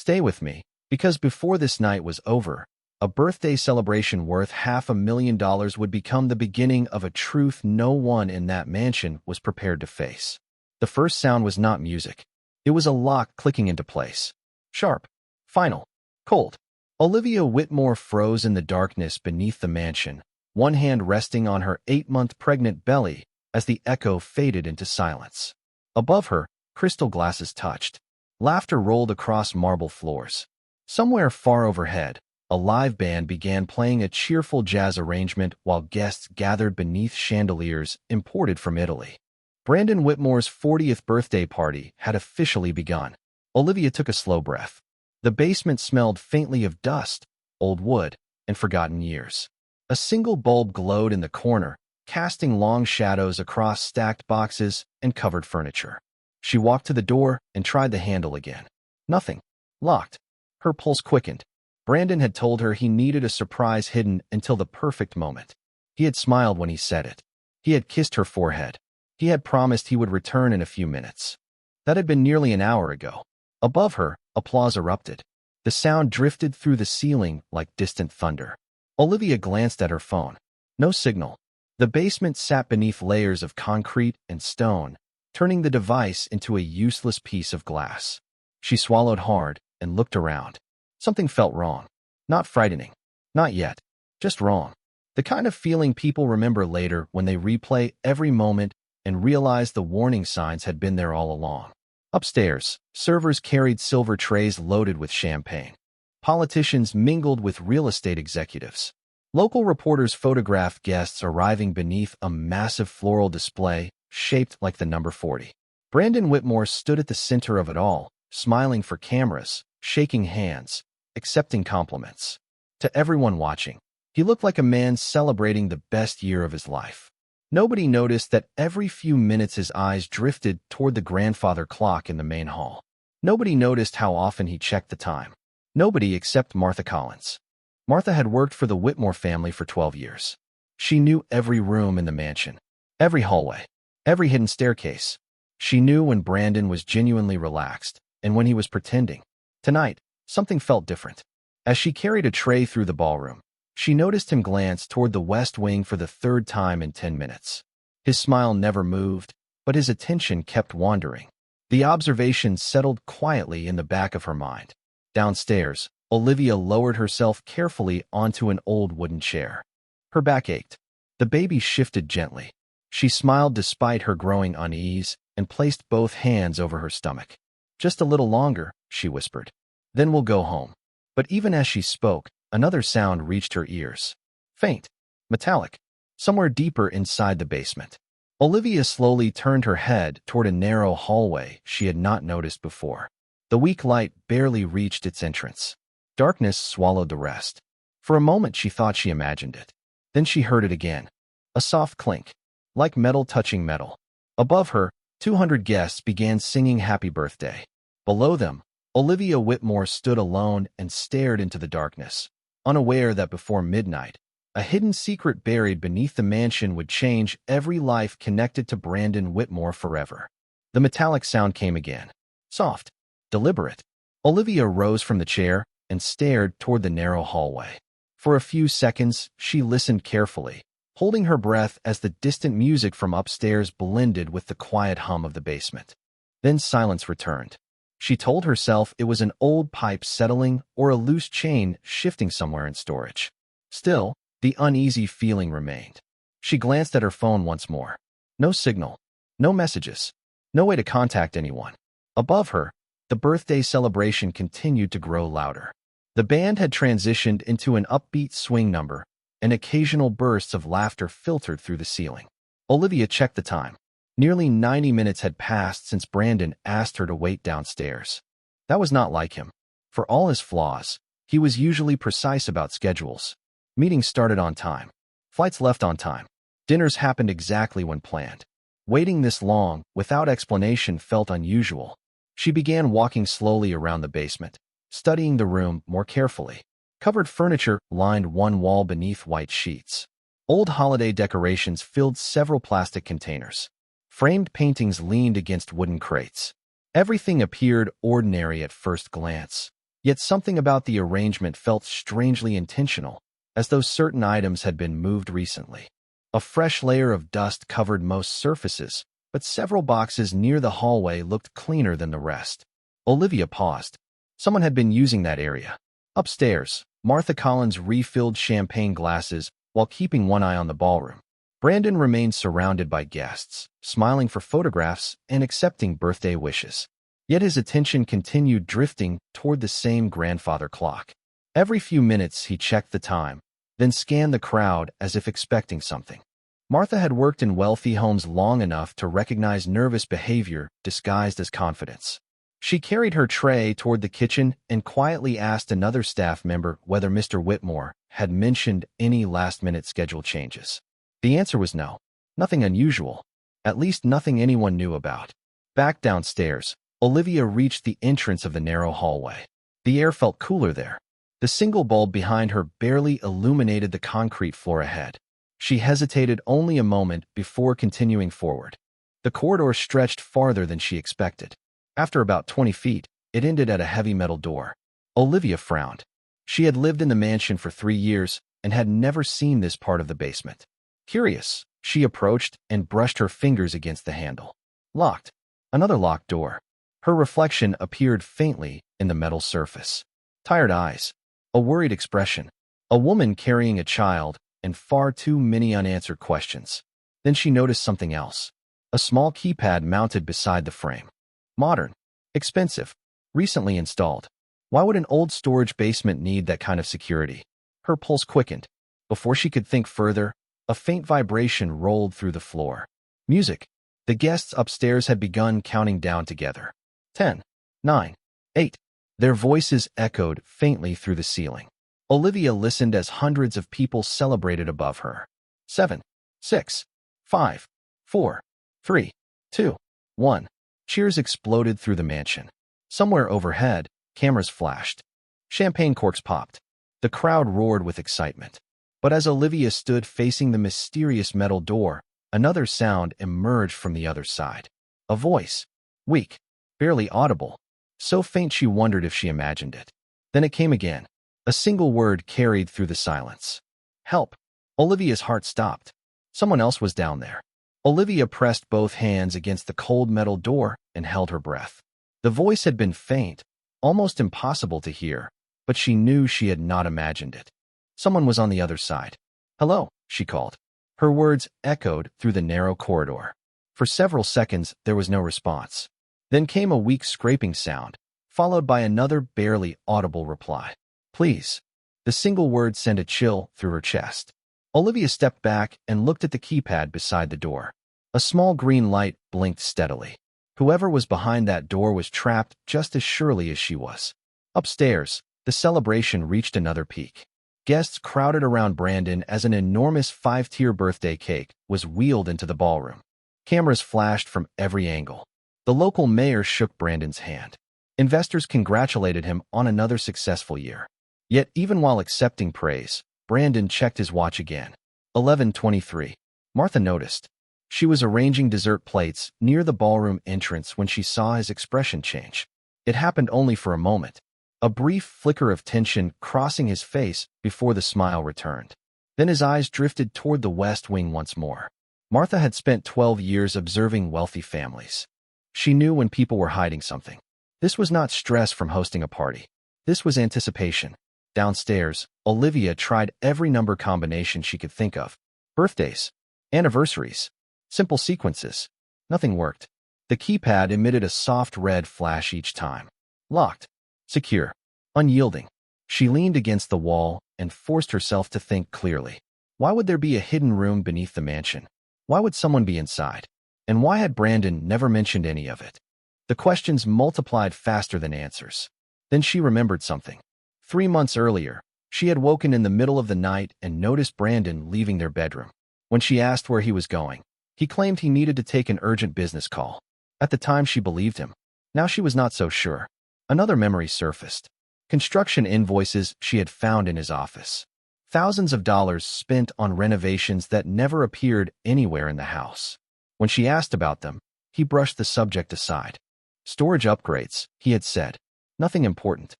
Stay with me, because before this night was over, a birthday celebration worth $500,000 would become the beginning of a truth no one in that mansion was prepared to face. The first sound was not music. It was a lock clicking into place. Sharp. Final. Cold. Olivia Whitmore froze in the darkness beneath the mansion, one hand resting on her 8-month pregnant belly as the echo faded into silence. Above her, crystal glasses touched. Laughter rolled across marble floors. Somewhere far overhead, a live band began playing a cheerful jazz arrangement while guests gathered beneath chandeliers imported from Italy. Brandon Whitmore's 40th birthday party had officially begun. Olivia took a slow breath. The basement smelled faintly of dust, old wood, and forgotten years. A single bulb glowed in the corner, casting long shadows across stacked boxes and covered furniture. She walked to the door and tried the handle again. Nothing. Locked. Her pulse quickened. Brandon had told her he needed a surprise hidden until the perfect moment. He had smiled when he said it. He had kissed her forehead. He had promised he would return in a few minutes. That had been nearly an hour ago. Above her, applause erupted. The sound drifted through the ceiling like distant thunder. Olivia glanced at her phone. No signal. The basement sat beneath layers of concrete and stone, turning the device into a useless piece of glass. She swallowed hard and looked around. Something felt wrong. Not frightening. Not yet. Just wrong. The kind of feeling people remember later when they replay every moment and realize the warning signs had been there all along. Upstairs, servers carried silver trays loaded with champagne. Politicians mingled with real estate executives. Local reporters photographed guests arriving beneath a massive floral display shaped like the number 40. Brandon Whitmore stood at the center of it all, smiling for cameras, shaking hands, accepting compliments. To everyone watching, he looked like a man celebrating the best year of his life. Nobody noticed that every few minutes his eyes drifted toward the grandfather clock in the main hall. Nobody noticed how often he checked the time. Nobody except Martha Collins. Martha had worked for the Whitmore family for 12 years. She knew every room in the mansion, every hallway, every hidden staircase. She knew when Brandon was genuinely relaxed and when he was pretending. Tonight, something felt different. As she carried a tray through the ballroom, she noticed him glance toward the west wing for the third time in 10 minutes. His smile never moved, but his attention kept wandering. The observation settled quietly in the back of her mind. Downstairs, Olivia lowered herself carefully onto an old wooden chair. Her back ached. The baby shifted gently. She smiled despite her growing unease and placed both hands over her stomach. "Just a little longer," she whispered. "Then we'll go home." But even as she spoke, another sound reached her ears. Faint, metallic, somewhere deeper inside the basement. Olivia slowly turned her head toward a narrow hallway she had not noticed before. The weak light barely reached its entrance. Darkness swallowed the rest. For a moment she thought she imagined it. Then she heard it again. A soft clink, like metal touching metal. Above her, 200 guests began singing happy birthday. Below them, Olivia Whitmore stood alone and stared into the darkness, unaware that before midnight, a hidden secret buried beneath the mansion would change every life connected to Brandon Whitmore forever. The metallic sound came again. Soft, deliberate. Olivia rose from the chair and stared toward the narrow hallway. For a few seconds, she listened carefully, holding her breath as the distant music from upstairs blended with the quiet hum of the basement. Then silence returned. She told herself it was an old pipe settling or a loose chain shifting somewhere in storage. Still, the uneasy feeling remained. She glanced at her phone once more. No signal. No messages. No way to contact anyone. Above her, the birthday celebration continued to grow louder. The band had transitioned into an upbeat swing number, and occasional bursts of laughter filtered through the ceiling. Olivia checked the time. Nearly 90 minutes had passed since Brandon asked her to wait downstairs. That was not like him. For all his flaws, he was usually precise about schedules. Meetings started on time. Flights left on time. Dinners happened exactly when planned. Waiting this long, without explanation, felt unusual. She began walking slowly around the basement, studying the room more carefully. Covered furniture lined one wall beneath white sheets. Old holiday decorations filled several plastic containers. Framed paintings leaned against wooden crates. Everything appeared ordinary at first glance. Yet something about the arrangement felt strangely intentional, as though certain items had been moved recently. A fresh layer of dust covered most surfaces, but several boxes near the hallway looked cleaner than the rest. Olivia paused. Someone had been using that area. Upstairs, Martha Collins refilled champagne glasses while keeping one eye on the ballroom. Brandon remained surrounded by guests, smiling for photographs and accepting birthday wishes. Yet his attention continued drifting toward the same grandfather clock. Every few minutes he checked the time, then scanned the crowd as if expecting something. Martha had worked in wealthy homes long enough to recognize nervous behavior disguised as confidence. She carried her tray toward the kitchen and quietly asked another staff member whether Mr. Whitmore had mentioned any last-minute schedule changes. The answer was no. Nothing unusual. At least nothing anyone knew about. Back downstairs, Olivia reached the entrance of the narrow hallway. The air felt cooler there. The single bulb behind her barely illuminated the concrete floor ahead. She hesitated only a moment before continuing forward. The corridor stretched farther than she expected. After about 20 feet, it ended at a heavy metal door. Olivia frowned. She had lived in the mansion for 3 years and had never seen this part of the basement. Curious, she approached and brushed her fingers against the handle. Locked. Another locked door. Her reflection appeared faintly in the metal surface. Tired eyes. A worried expression. A woman carrying a child, and far too many unanswered questions. Then she noticed something else. A small keypad mounted beside the frame. Modern. Expensive. Recently installed. Why would an old storage basement need that kind of security? Her pulse quickened. Before she could think further, a faint vibration rolled through the floor. Music. The guests upstairs had begun counting down together. 10, 9, 8. Their voices echoed faintly through the ceiling. Olivia listened as hundreds of people celebrated above her. 7, 6, 5, 4, 3, 2, 1. Cheers exploded through the mansion. Somewhere overhead, cameras flashed. Champagne corks popped. The crowd roared with excitement. But as Olivia stood facing the mysterious metal door, another sound emerged from the other side. A voice. Weak. Barely audible. So faint she wondered if she imagined it. Then it came again. A single word carried through the silence. Help. Olivia's heart stopped. Someone else was down there. Olivia pressed both hands against the cold metal door and held her breath. The voice had been faint, almost impossible to hear, but she knew she had not imagined it. Someone was on the other side. Hello, she called. Her words echoed through the narrow corridor. For several seconds, there was no response. Then came a weak scraping sound, followed by another barely audible reply. Please. The single word sent a chill through her chest. Olivia stepped back and looked at the keypad beside the door. A small green light blinked steadily. Whoever was behind that door was trapped just as surely as she was. Upstairs, the celebration reached another peak. Guests crowded around Brandon as an enormous 5-tier birthday cake was wheeled into the ballroom. Cameras flashed from every angle. The local mayor shook Brandon's hand. Investors congratulated him on another successful year. Yet even while accepting praise, Brandon checked his watch again. 11:23. Martha noticed. She was arranging dessert plates near the ballroom entrance when she saw his expression change. It happened only for a moment. A brief flicker of tension crossing his face before the smile returned. Then his eyes drifted toward the West Wing once more. Martha had spent 12 years observing wealthy families. She knew when people were hiding something. This was not stress from hosting a party. This was anticipation. Downstairs, Olivia tried every number combination she could think of. Birthdays. Anniversaries. Simple sequences. Nothing worked. The keypad emitted a soft red flash each time. Locked. Secure. Unyielding. She leaned against the wall and forced herself to think clearly. Why would there be a hidden room beneath the mansion? Why would someone be inside? And why had Brandon never mentioned any of it? The questions multiplied faster than answers. Then she remembered something. 3 months earlier, she had woken in the middle of the night and noticed Brandon leaving their bedroom. When she asked where he was going, he claimed he needed to take an urgent business call. At the time, she believed him. Now she was not so sure. Another memory surfaced. Construction invoices she had found in his office. Thousands of dollars spent on renovations that never appeared anywhere in the house. When she asked about them, he brushed the subject aside. Storage upgrades, he had said. Nothing important.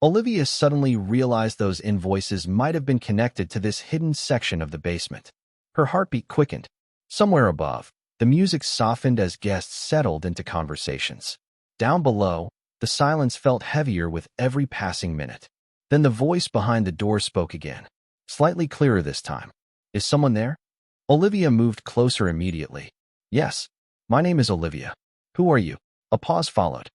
Olivia suddenly realized those invoices might have been connected to this hidden section of the basement. Her heartbeat quickened. Somewhere above, the music softened as guests settled into conversations. Down below, the silence felt heavier with every passing minute. Then the voice behind the door spoke again, slightly clearer this time. Is someone there? Olivia moved closer immediately. Yes, my name is Olivia. Who are you? A pause followed,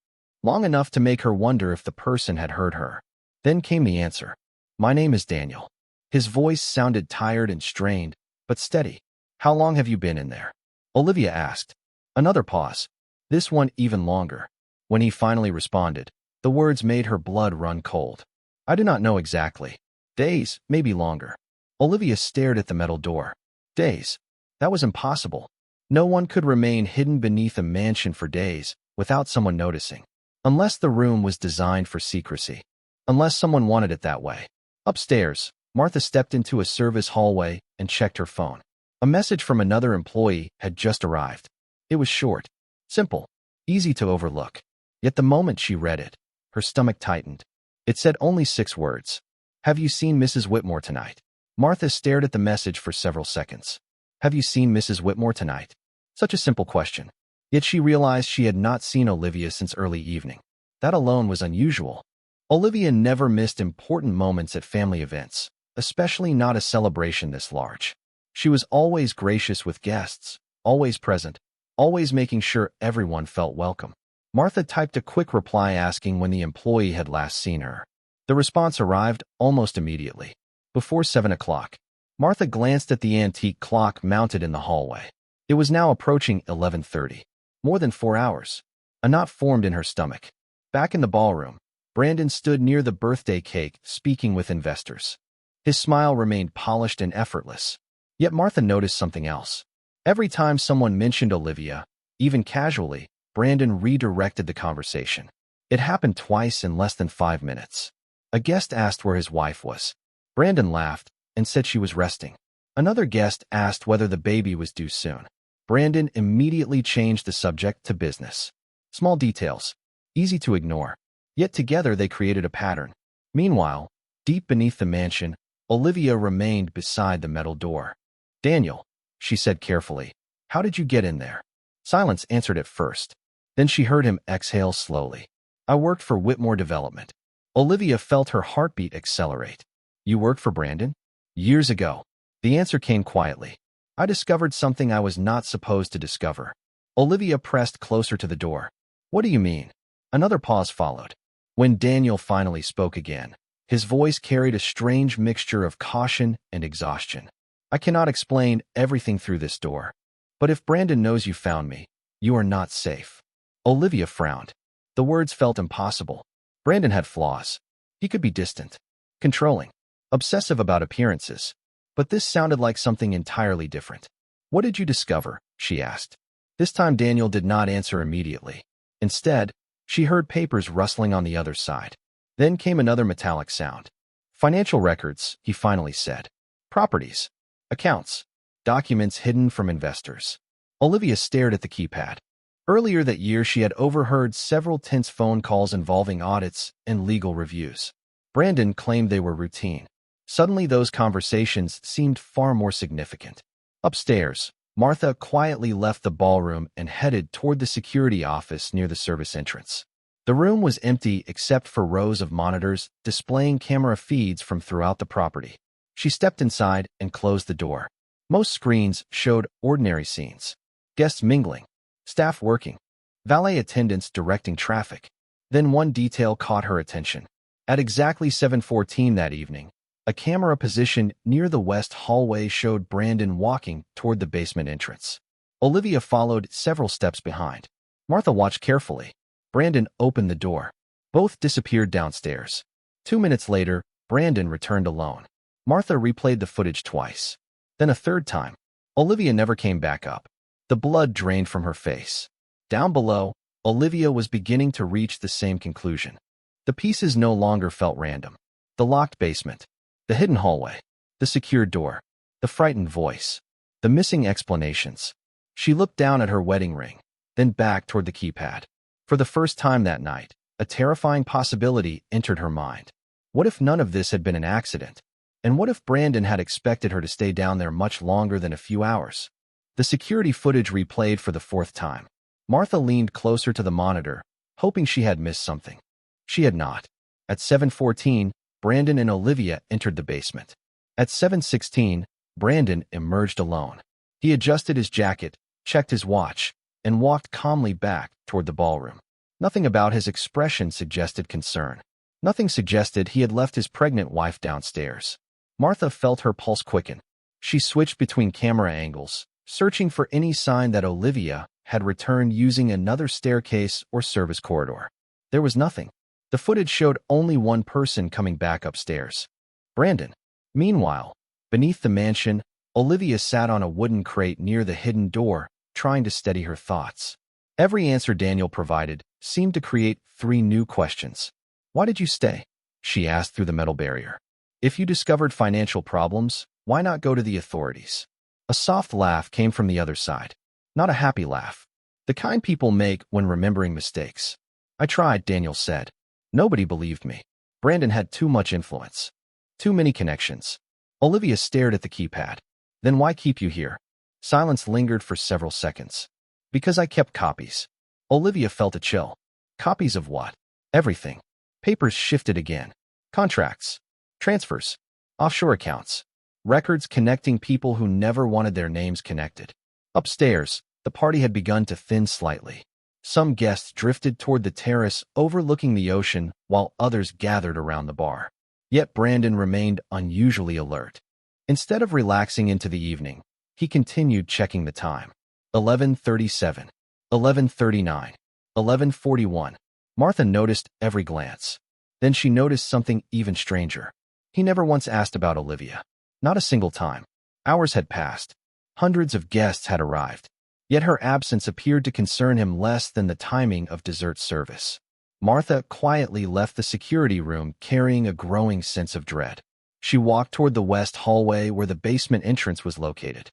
long enough to make her wonder if the person had heard her. Then came the answer. My name is Daniel. His voice sounded tired and strained, but steady. How long have you been in there? Olivia asked. Another pause, this one even longer. When he finally responded, the words made her blood run cold. I do not know exactly. Days, maybe longer. Olivia stared at the metal door. Days. That was impossible. No one could remain hidden beneath a mansion for days without someone noticing. Unless the room was designed for secrecy. Unless someone wanted it that way. Upstairs, Martha stepped into a service hallway and checked her phone. A message from another employee had just arrived. It was short, simple, easy to overlook. Yet the moment she read it, her stomach tightened. It said only 6 words. Have you seen Mrs. Whitmore tonight? Martha stared at the message for several seconds. Have you seen Mrs. Whitmore tonight? Such a simple question. Yet she realized she had not seen Olivia since early evening. That alone was unusual. Olivia never missed important moments at family events, especially not a celebration this large. She was always gracious with guests, always present, always making sure everyone felt welcome. Martha typed a quick reply asking when the employee had last seen her. The response arrived almost immediately. Before 7 o'clock. Martha glanced at the antique clock mounted in the hallway. It was now approaching 11:30. More than 4 hours. A knot formed in her stomach. Back in the ballroom, Brandon stood near the birthday cake, speaking with investors. His smile remained polished and effortless. Yet Martha noticed something else. Every time someone mentioned Olivia, even casually, Brandon redirected the conversation. It happened twice in less than 5 minutes. A guest asked where his wife was. Brandon laughed and said she was resting. Another guest asked whether the baby was due soon. Brandon immediately changed the subject to business. Small details, easy to ignore. Yet together they created a pattern. Meanwhile, deep beneath the mansion, Olivia remained beside the metal door. Daniel, she said carefully, how did you get in there? Silence answered at first. Then she heard him exhale slowly. I worked for Whitmore Development. Olivia felt her heartbeat accelerate. You worked for Brandon? Years ago. The answer came quietly. I discovered something I was not supposed to discover. Olivia pressed closer to the door. What do you mean? Another pause followed. When Daniel finally spoke again, his voice carried a strange mixture of caution and exhaustion. I cannot explain everything through this door. But if Brandon knows you found me, you are not safe. Olivia frowned. The words felt impossible. Brandon had flaws. He could be distant, controlling, obsessive about appearances. But this sounded like something entirely different. What did you discover? She asked. This time Daniel did not answer immediately. Instead, she heard papers rustling on the other side. Then came another metallic sound. Financial records, he finally said. Properties, accounts, documents hidden from investors. Olivia stared at the keypad. Earlier that year, she had overheard several tense phone calls involving audits and legal reviews. Brandon claimed they were routine. Suddenly, those conversations seemed far more significant. Upstairs, Martha quietly left the ballroom and headed toward the security office near the service entrance. The room was empty except for rows of monitors displaying camera feeds from throughout the property. She stepped inside and closed the door. Most screens showed ordinary scenes. Guests mingling, staff working, valet attendants directing traffic. Then one detail caught her attention. At exactly 7:14 that evening, a camera positioned near the west hallway showed Brandon walking toward the basement entrance. Olivia followed several steps behind. Martha watched carefully. Brandon opened the door. Both disappeared downstairs. 2 minutes later, Brandon returned alone. Martha replayed the footage twice. Then a third time. Olivia never came back up. The blood drained from her face. Down below, Olivia was beginning to reach the same conclusion. The pieces no longer felt random. The locked basement, the hidden hallway, the secured door, the frightened voice, the missing explanations. She looked down at her wedding ring, then back toward the keypad. For the first time that night, A terrifying possibility entered her mind. What if none of this had been an accident? And what if Brandon had expected her to stay down there much longer than a few hours? The security footage replayed for the fourth time. Martha leaned closer to the monitor, hoping she had missed something. She had not. At 7:14, Brandon and Olivia entered the basement. At 7:16, Brandon emerged alone. He adjusted his jacket, checked his watch, and walked calmly back toward the ballroom. Nothing about his expression suggested concern. Nothing suggested he had left his pregnant wife downstairs. Martha felt her pulse quicken. She switched between camera angles, searching for any sign that Olivia had returned using another staircase or service corridor. There was nothing. The footage showed only one person coming back upstairs. Brandon. Meanwhile, beneath the mansion, Olivia sat on a wooden crate near the hidden door, trying to steady her thoughts. Every answer Daniel provided seemed to create 3 new questions. Why did you stay? She asked through the metal barrier. If you discovered financial problems, why not go to the authorities? A soft laugh came from the other side. Not a happy laugh. The kind people make when remembering mistakes. I tried, Daniel said. Nobody believed me. Brandon had too much influence. Too many connections. Olivia stared at the keypad. Then why keep you here? Silence lingered for several seconds. Because I kept copies. Olivia felt a chill. Copies of what? Everything. Papers shifted again. Contracts. Transfers. Offshore accounts. Records connecting people who never wanted their names connected. Upstairs, the party had begun to thin slightly. Some guests drifted toward the terrace overlooking the ocean while others gathered around the bar. Yet Brandon remained unusually alert. Instead of relaxing into the evening, he continued checking the time. 11:37, 11:39, 11:41. Martha noticed every glance. Then she noticed something even stranger. He never once asked about Olivia. Not a single time. Hours had passed. Hundreds of guests had arrived. Yet her absence appeared to concern him less than the timing of dessert service. Martha quietly left the security room carrying a growing sense of dread. She walked toward the west hallway where the basement entrance was located.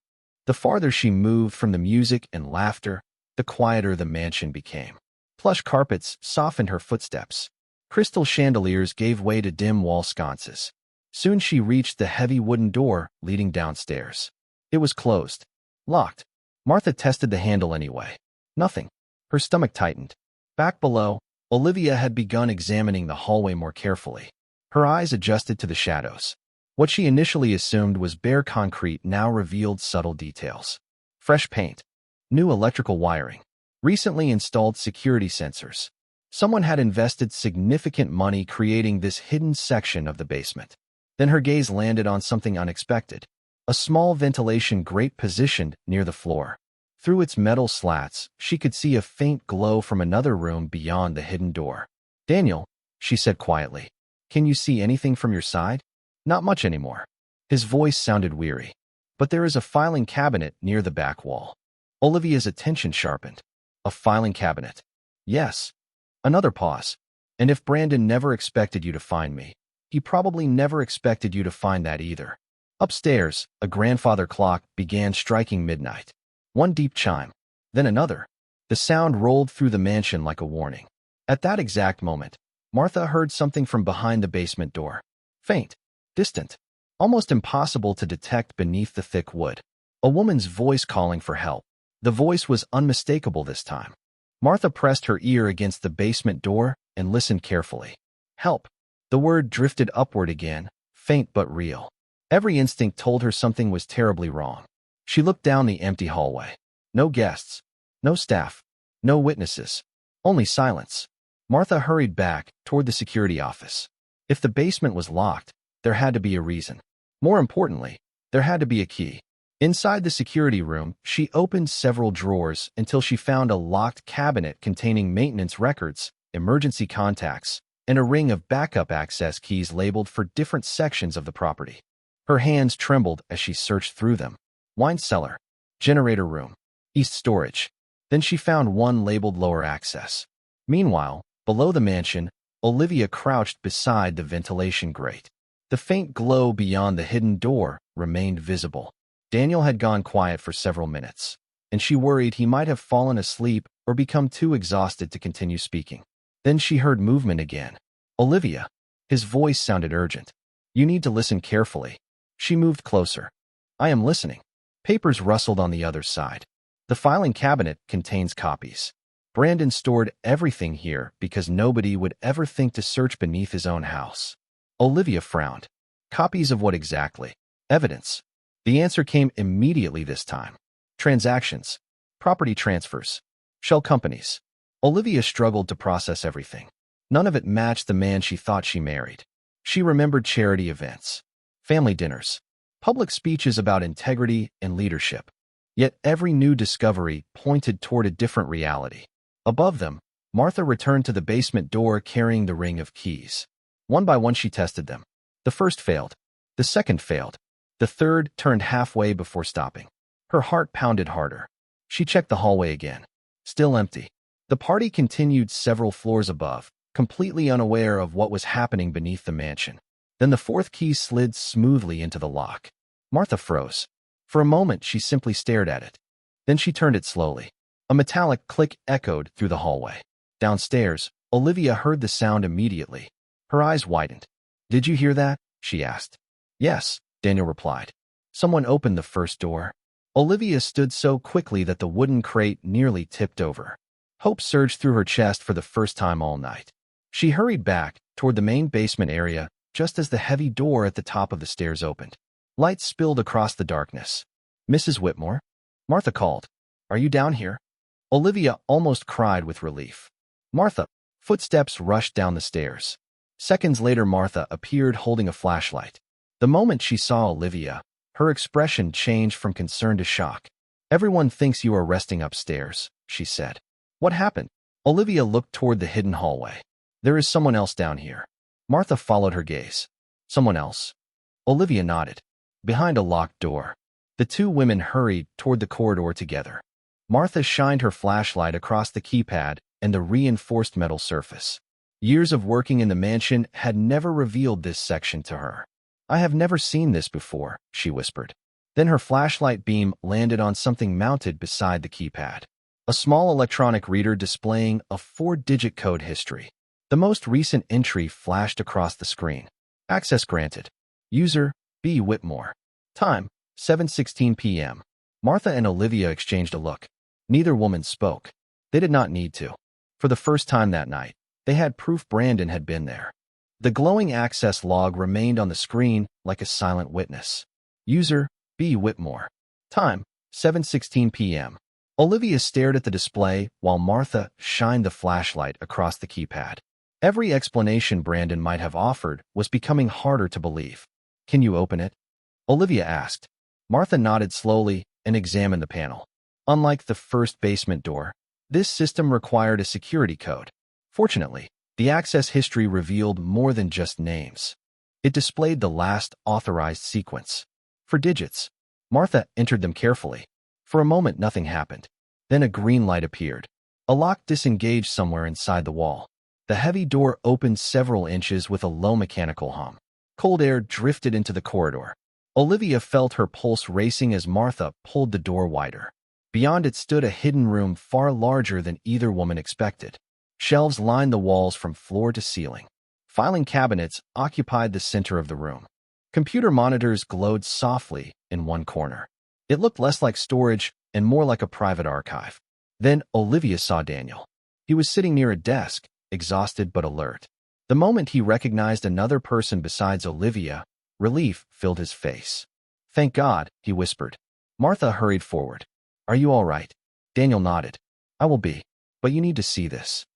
The farther she moved from the music and laughter, the quieter the mansion became. Plush carpets softened her footsteps. Crystal chandeliers gave way to dim wall sconces. Soon she reached the heavy wooden door leading downstairs. It was closed. Locked. Martha tested the handle anyway. Nothing. Her stomach tightened. Back below, Olivia had begun examining the hallway more carefully. Her eyes adjusted to the shadows. What she initially assumed was bare concrete now revealed subtle details. Fresh paint. New electrical wiring. Recently installed security sensors. Someone had invested significant money creating this hidden section of the basement. Then her gaze landed on something unexpected. A small ventilation grate positioned near the floor. Through its metal slats, she could see a faint glow from another room beyond the hidden door. Daniel, she said quietly, can you see anything from your side? Not much anymore. His voice sounded weary. But there is a filing cabinet near the back wall. Olivia's attention sharpened. A filing cabinet. Yes. Another pause. And if Brandon never expected you to find me, he probably never expected you to find that either. Upstairs, a grandfather clock began striking midnight. One deep chime, then another. The sound rolled through the mansion like a warning. At that exact moment, Martha heard something from behind the basement door. Faint, distant, almost impossible to detect beneath the thick wood. A woman's voice calling for help. The voice was unmistakable this time. Martha pressed her ear against the basement door and listened carefully. Help. The word drifted upward again, faint but real. Every instinct told her something was terribly wrong. She looked down the empty hallway. No guests. No staff. No witnesses. Only silence. Martha hurried back toward the security office. If the basement was locked, there had to be a reason. More importantly, there had to be a key. Inside the security room, she opened several drawers until she found a locked cabinet containing maintenance records, emergency contacts, and a ring of backup access keys labeled for different sections of the property. Her hands trembled as she searched through them. Wine cellar, generator room, east storage. Then she found one labeled lower access. Meanwhile, below the mansion, Olivia crouched beside the ventilation grate. The faint glow beyond the hidden door remained visible. Daniel had gone quiet for several minutes, and she worried he might have fallen asleep or become too exhausted to continue speaking. Then she heard movement again. Olivia. His voice sounded urgent. You need to listen carefully. She moved closer. I am listening. Papers rustled on the other side. The filing cabinet contains copies. Brandon stored everything here because nobody would ever think to search beneath his own house. Olivia frowned. Copies of what exactly? Evidence. The answer came immediately this time. Transactions. Property transfers. Shell companies. Olivia struggled to process everything. None of it matched the man she thought she married. She remembered charity events, family dinners, public speeches about integrity and leadership. Yet every new discovery pointed toward a different reality. Above them, Martha returned to the basement door carrying the ring of keys. One by one she tested them. The first failed. The second failed. The third turned halfway before stopping. Her heart pounded harder. She checked the hallway again. Still empty. The party continued several floors above, completely unaware of what was happening beneath the mansion. Then the fourth key slid smoothly into the lock. Martha froze. For a moment, she simply stared at it. Then she turned it slowly. A metallic click echoed through the hallway. Downstairs, Olivia heard the sound immediately. Her eyes widened. Did you hear that? She asked. Yes, Daniel replied. Someone opened the first door. Olivia stood so quickly that the wooden crate nearly tipped over. Hope surged through her chest for the first time all night. She hurried back toward the main basement area just as the heavy door at the top of the stairs opened. Light spilled across the darkness. Mrs. Whitmore? Martha called. Are you down here? Olivia almost cried with relief. Martha. Footsteps rushed down the stairs. Seconds later, Martha appeared holding a flashlight. The moment she saw Olivia, her expression changed from concern to shock. Everyone thinks you are resting upstairs, she said. What happened? Olivia looked toward the hidden hallway. There is someone else down here. Martha followed her gaze. Someone else? Olivia nodded. Behind a locked door. The two women hurried toward the corridor together. Martha shined her flashlight across the keypad and the reinforced metal surface. Years of working in the mansion had never revealed this section to her. I have never seen this before, she whispered. Then her flashlight beam landed on something mounted beside the keypad. A small electronic reader displaying a 4-digit code history. The most recent entry flashed across the screen. Access granted. User, B. Whitmore. Time, 7:16 p.m. Martha and Olivia exchanged a look. Neither woman spoke. They did not need to. For the first time that night, they had proof Brandon had been there. The glowing access log remained on the screen like a silent witness. User, B. Whitmore. Time, 7:16 p.m. Olivia stared at the display while Martha shined the flashlight across the keypad. Every explanation Brandon might have offered was becoming harder to believe. Can you open it? Olivia asked. Martha nodded slowly and examined the panel. Unlike the first basement door, this system required a security code. Fortunately, the access history revealed more than just names. It displayed the last authorized sequence. For digits, Martha entered them carefully. For a moment, nothing happened. Then a green light appeared. A lock disengaged somewhere inside the wall. The heavy door opened several inches with a low mechanical hum. Cold air drifted into the corridor. Olivia felt her pulse racing as Martha pulled the door wider. Beyond it stood a hidden room far larger than either woman expected. Shelves lined the walls from floor to ceiling. Filing cabinets occupied the center of the room. Computer monitors glowed softly in one corner. It looked less like storage and more like a private archive. Then Olivia saw Daniel. He was sitting near a desk, exhausted but alert. The moment he recognized another person besides Olivia, relief filled his face. Thank God, he whispered. Martha hurried forward. Are you all right? Daniel nodded. I will be, but you need to see this.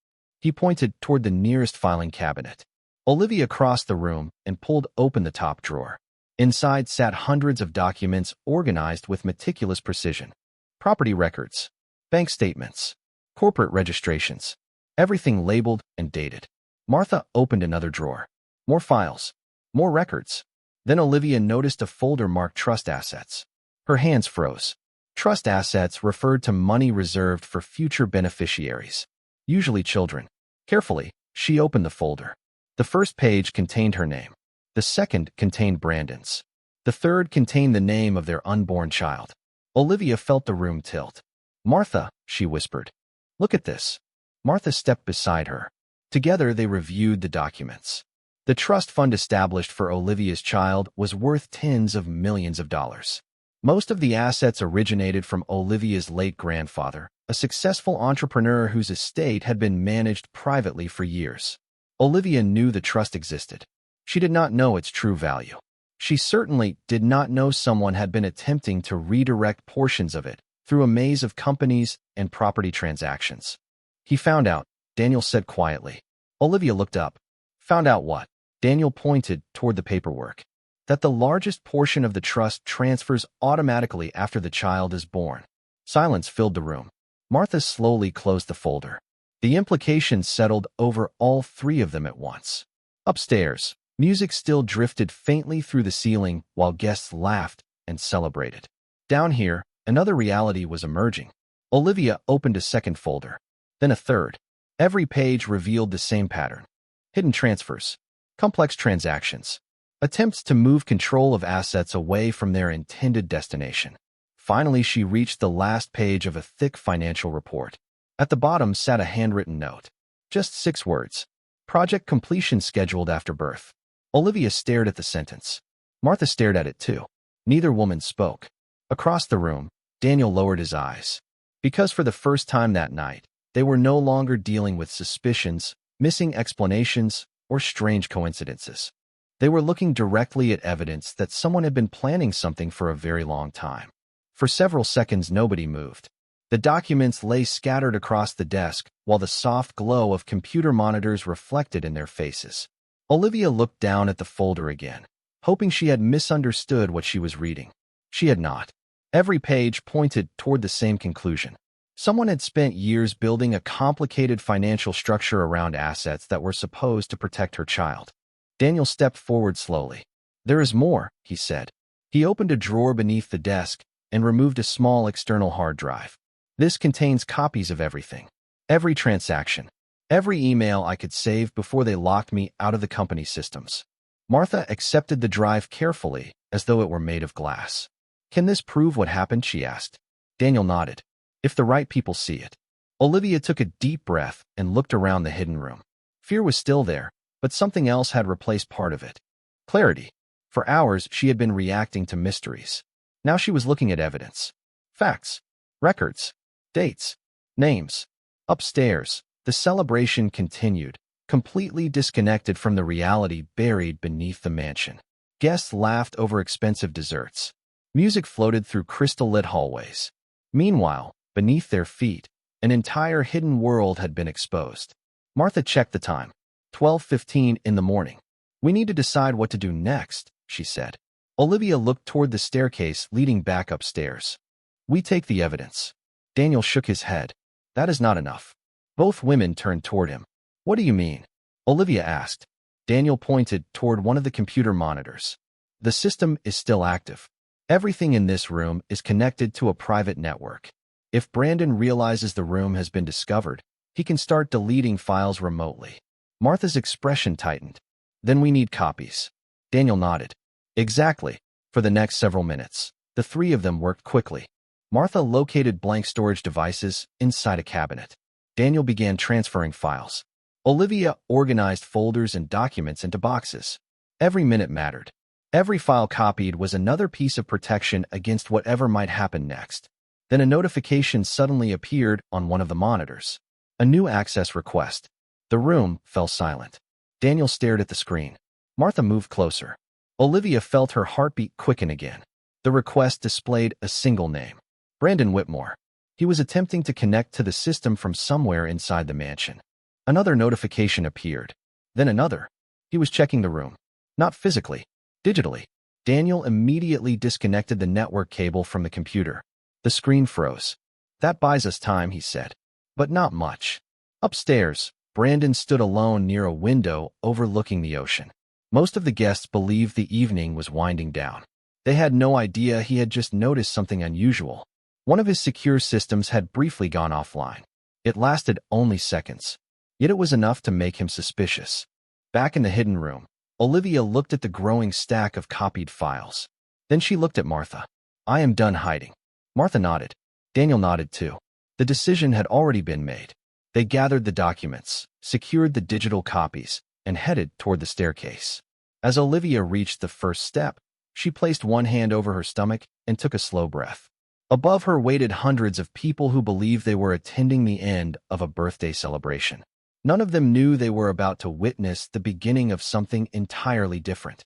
He pointed toward the nearest filing cabinet. Olivia crossed the room and pulled open the top drawer. Inside sat hundreds of documents organized with meticulous precision. Property records, bank statements, corporate registrations, everything labeled and dated. Martha opened another drawer. More files, more records. Then Olivia noticed a folder marked Trust Assets. Her hands froze. Trust assets referred to money reserved for future beneficiaries, usually children. Carefully, she opened the folder. The first page contained her name. The second contained Brandon's. The third contained the name of their unborn child. Olivia felt the room tilt. Martha, she whispered. Look at this. Martha stepped beside her. Together, they reviewed the documents. The trust fund established for Olivia's child was worth tens of millions of dollars. Most of the assets originated from Olivia's late grandfather, a successful entrepreneur whose estate had been managed privately for years. Olivia knew the trust existed. She did not know its true value. She certainly did not know someone had been attempting to redirect portions of it through a maze of companies and property transactions. He found out, Daniel said quietly. Olivia looked up. Found out what? Daniel pointed toward the paperwork. That the largest portion of the trust transfers automatically after the child is born. Silence filled the room. Martha slowly closed the folder. The implications settled over all three of them at once. Upstairs, music still drifted faintly through the ceiling while guests laughed and celebrated. Down here, another reality was emerging. Olivia opened a second folder, then a third. Every page revealed the same pattern. Hidden transfers, complex transactions, attempts to move control of assets away from their intended destination. Finally, she reached the last page of a thick financial report. At the bottom sat a handwritten note. Just 6 words. Project completion scheduled after birth. Olivia stared at the sentence. Martha stared at it too. Neither woman spoke. Across the room, Daniel lowered his eyes. Because for the first time that night, they were no longer dealing with suspicions, missing explanations, or strange coincidences. They were looking directly at evidence that someone had been planning something for a very long time. For several seconds, nobody moved. The documents lay scattered across the desk, while the soft glow of computer monitors reflected in their faces. Olivia looked down at the folder again, hoping she had misunderstood what she was reading. She had not. Every page pointed toward the same conclusion. Someone had spent years building a complicated financial structure around assets that were supposed to protect her child. Daniel stepped forward slowly. There is more, he said. He opened a drawer beneath the desk and removed a small external hard drive. This contains copies of everything. Every transaction. Every email I could save before they locked me out of the company systems. Martha accepted the drive carefully, as though it were made of glass. Can this prove what happened? She asked. Daniel nodded. If the right people see it. Olivia took a deep breath and looked around the hidden room. Fear was still there, but something else had replaced part of it. Clarity. For hours, she had been reacting to mysteries. Now she was looking at evidence. Facts. Records. Dates. Names. Upstairs, the celebration continued, completely disconnected from the reality buried beneath the mansion. Guests laughed over expensive desserts. Music floated through crystal-lit hallways. Meanwhile, beneath their feet, an entire hidden world had been exposed. Martha checked the time. 12:15 in the morning. We need to decide what to do next, she said. Olivia looked toward the staircase leading back upstairs. We take the evidence. Daniel shook his head. That is not enough. Both women turned toward him. What do you mean? Olivia asked. Daniel pointed toward one of the computer monitors. The system is still active. Everything in this room is connected to a private network. If Brandon realizes the room has been discovered, he can start deleting files remotely. Martha's expression tightened. Then we need copies. Daniel nodded. Exactly. For the next several minutes, the three of them worked quickly. Martha located blank storage devices inside a cabinet. Daniel began transferring files. Olivia organized folders and documents into boxes. Every minute mattered. Every file copied was another piece of protection against whatever might happen next. Then a notification suddenly appeared on one of the monitors. A new access request. The room fell silent. Daniel stared at the screen. Martha moved closer. Olivia felt her heartbeat quicken again. The request displayed a single name. Brandon Whitmore. He was attempting to connect to the system from somewhere inside the mansion. Another notification appeared. Then another. He was checking the room. Not physically. Digitally. Daniel immediately disconnected the network cable from the computer. The screen froze. That buys us time, he said. But not much. Upstairs, Brandon stood alone near a window overlooking the ocean. Most of the guests believed the evening was winding down. They had no idea he had just noticed something unusual. One of his secure systems had briefly gone offline. It lasted only seconds. Yet it was enough to make him suspicious. Back in the hidden room, Olivia looked at the growing stack of copied files. Then she looked at Martha. I am done hiding. Martha nodded. Daniel nodded too. The decision had already been made. They gathered the documents, secured the digital copies, and headed toward the staircase. As Olivia reached the first step, she placed one hand over her stomach and took a slow breath. Above her waited hundreds of people who believed they were attending the end of a birthday celebration. None of them knew they were about to witness the beginning of something entirely different.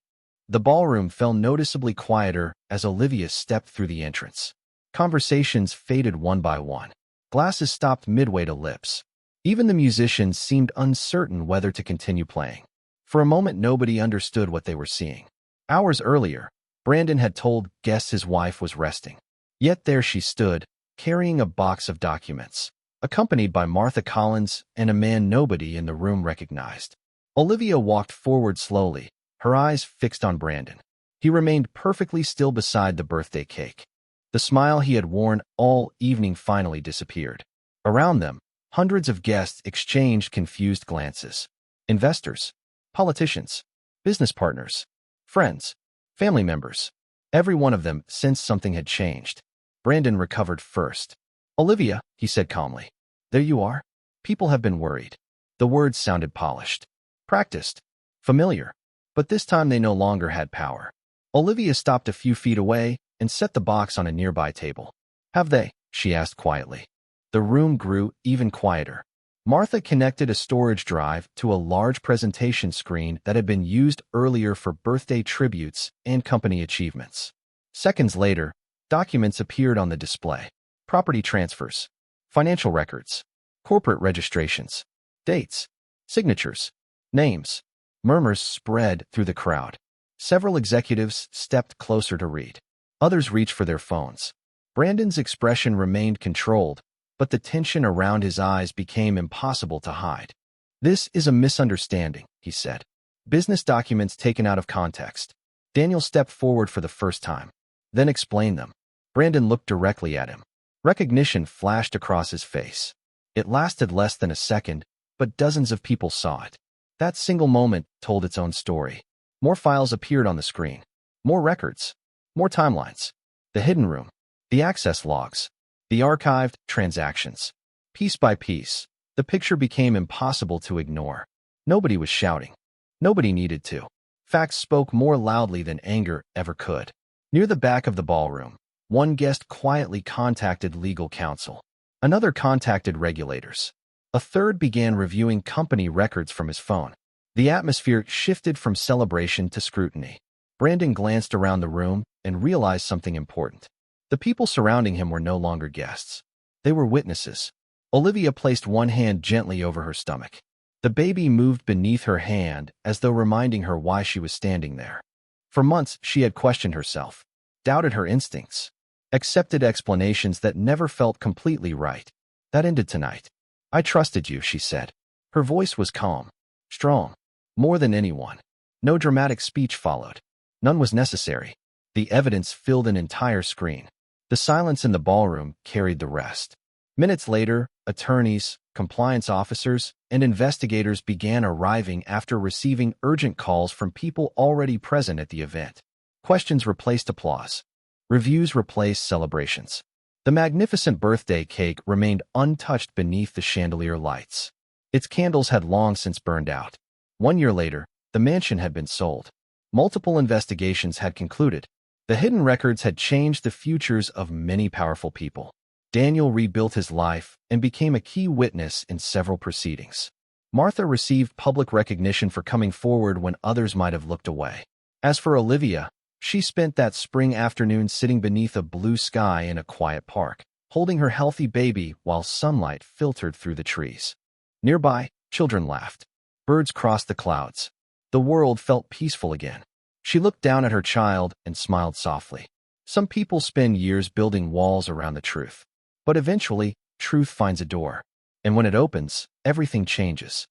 The ballroom fell noticeably quieter as Olivia stepped through the entrance. Conversations faded one by one. Glasses stopped midway to lips. Even the musicians seemed uncertain whether to continue playing. For a moment, nobody understood what they were seeing. Hours earlier, Brandon had told guests his wife was resting. Yet there she stood, carrying a box of documents, accompanied by Martha Collins and a man nobody in the room recognized. Olivia walked forward slowly, her eyes fixed on Brandon. He remained perfectly still beside the birthday cake. The smile he had worn all evening finally disappeared. Around them, hundreds of guests exchanged confused glances. Investors, politicians, business partners, friends, family members. Every one of them sensed something had changed. Brandon recovered first. "Olivia," he said calmly. "There you are." People have been worried. The words sounded polished, practiced, familiar, but this time they no longer had power. Olivia stopped a few feet away and set the box on a nearby table. "Have they?" she asked quietly. The room grew even quieter. Martha connected a storage drive to a large presentation screen that had been used earlier for birthday tributes and company achievements. Seconds later, documents appeared on the display. Property transfers, financial records, corporate registrations, dates, signatures, names. Murmurs spread through the crowd. Several executives stepped closer to read. Others reached for their phones. Brandon's expression remained controlled, but the tension around his eyes became impossible to hide. "This is a misunderstanding," he said. "Business documents taken out of context." Daniel stepped forward for the first time. "Then explain them." Brandon looked directly at him. Recognition flashed across his face. It lasted less than a second, but dozens of people saw it. That single moment told its own story. More files appeared on the screen. More records. More timelines. The hidden room. The access logs. The archived transactions. Piece by piece, the picture became impossible to ignore. Nobody was shouting. Nobody needed to. Facts spoke more loudly than anger ever could. Near the back of the ballroom, one guest quietly contacted legal counsel. Another contacted regulators. A third began reviewing company records from his phone. The atmosphere shifted from celebration to scrutiny. Brandon glanced around the room and realized something important. The people surrounding him were no longer guests. They were witnesses. Olivia placed one hand gently over her stomach. The baby moved beneath her hand as though reminding her why she was standing there. For months, she had questioned herself, doubted her instincts, accepted explanations that never felt completely right. That ended tonight. "I trusted you," she said. Her voice was calm, strong, more than anyone. No dramatic speech followed. None was necessary. The evidence filled an entire screen. The silence in the ballroom carried the rest. Minutes later, attorneys, compliance officers, and investigators began arriving after receiving urgent calls from people already present at the event. Questions replaced applause. Reviews replaced celebrations. The magnificent birthday cake remained untouched beneath the chandelier lights. Its candles had long since burned out. 1 year later, the mansion had been sold. Multiple investigations had concluded. The hidden records had changed the futures of many powerful people. Daniel rebuilt his life and became a key witness in several proceedings. Martha received public recognition for coming forward when others might have looked away. As for Olivia, she spent that spring afternoon sitting beneath a blue sky in a quiet park, holding her healthy baby while sunlight filtered through the trees. Nearby, children laughed. Birds crossed the clouds. The world felt peaceful again. She looked down at her child and smiled softly. Some people spend years building walls around the truth. But eventually, truth finds a door. And when it opens, everything changes.